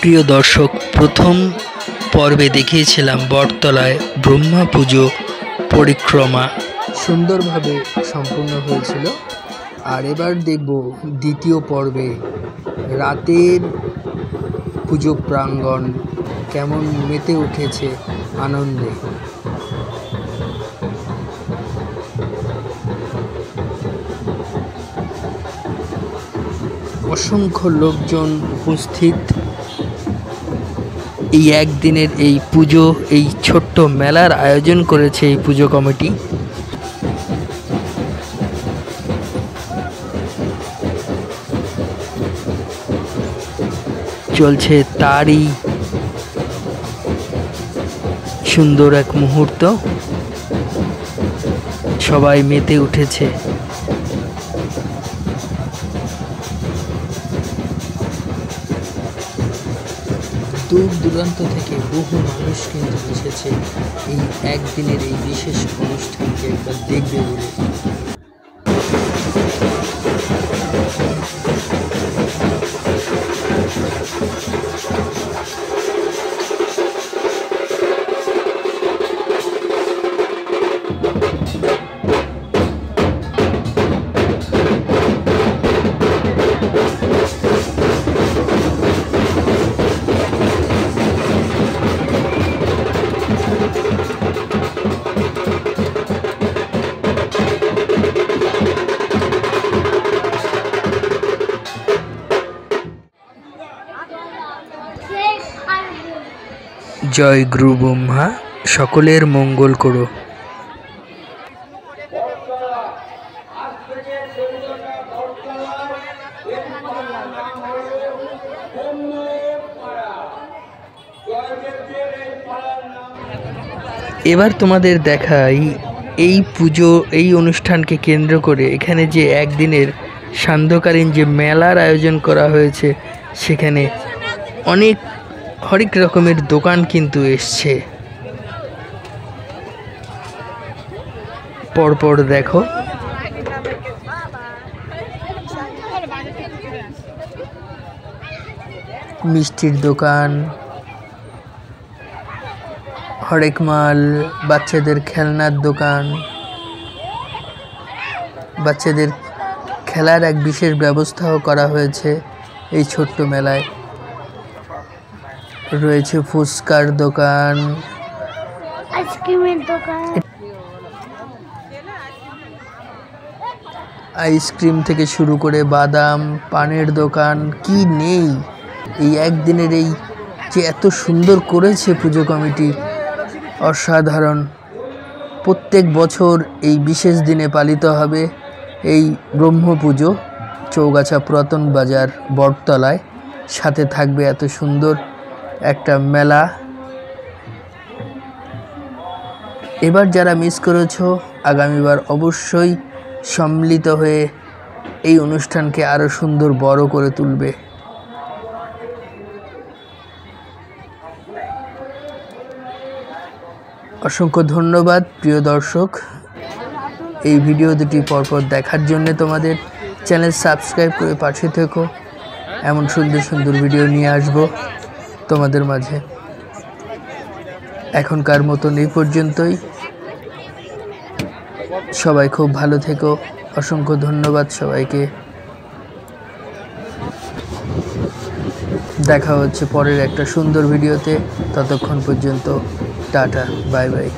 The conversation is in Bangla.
প্রিয় দর্শক, প্রথম পর্বে দেখিয়েছিলাম বটতলায় ব্রহ্মা পুজো পরিক্রমা সুন্দরভাবে সম্পূর্ণ হয়েছিল। আর এবার দেখব দ্বিতীয় পর্বে রাতের পুজো প্রাঙ্গণ কেমন মেতে উঠেছে আনন্দে। অসংখ্য লোকজন উপস্থিত। এই একদিনের এই পুজো, এই ছোট্ট মেলার আয়োজন করেছে এই পুজো কমিটি। চলছে তারই সুন্দর এক মুহূর্ত, সবাই মেতে উঠেছে। দূর দূরান্ত থেকে বহু মানুষ কিন্তু এসেছে এই একদিনের এই বিশেষ অনুষ্ঠানকে একবার দেখবে বলে। জয় গুরু ব্রহ্মা, সকলের মঙ্গল করো। এবার তোমাদের দেখাই এই পুজো, এই অনুষ্ঠানকে কেন্দ্র করে এখানে যে একদিনের সান্ধ্যকালীন যে মেলার আয়োজন করা হয়েছে, সেখানে অনেক হরেক রকমের দোকান কিন্তু এসছে। পরপর দেখো, মিষ্টির দোকান, হরেক মাল, বাচ্চাদের খেলনার দোকান, বাচ্চাদের খেলার এক বিশেষ ব্যবস্থাও করা হয়েছে এই ছোট্ট মেলায়। রয়েছে ফুচকার দোকান, আইসক্রিমের দোকান, আইসক্রিম থেকে শুরু করে বাদাম, পানের দোকান, কি নেই। এই একদিনের এই যে এত সুন্দর করেছে পুজো কমিটি, অসাধারণ। প্রত্যেক বছর এই বিশেষ দিনে পালিত হবে এই ব্রহ্ম পুজো চৌগাছা পুরাতন বাজার বটতলায়। সাথে থাকবে এত সুন্দর একটা মেলা। এবার যারা মিস করেছো, আগামীবার অবশ্যই সম্মিলিত হয়ে এই অনুষ্ঠানকে আরো সুন্দর বড় করে তুলবে। অসংখ্য ধন্যবাদ প্রিয় দর্শক, এই ভিডিও দুটি পরপর দেখার জন্য। তোমাদের চ্যানেল সাবস্ক্রাইব করে পাশে থেকো। এমন সুন্দর সুন্দর ভিডিও নিয়ে আসবো তোমাদের মাঝে। এখনকার মতন এই পর্যন্তই। সবাই খুব ভালো থেকো। অসংখ্য ধন্যবাদ সবাইকে। দেখা হচ্ছে পরের একটা সুন্দর ভিডিওতে। ততক্ষণ পর্যন্ত টাটা, বাই বাই।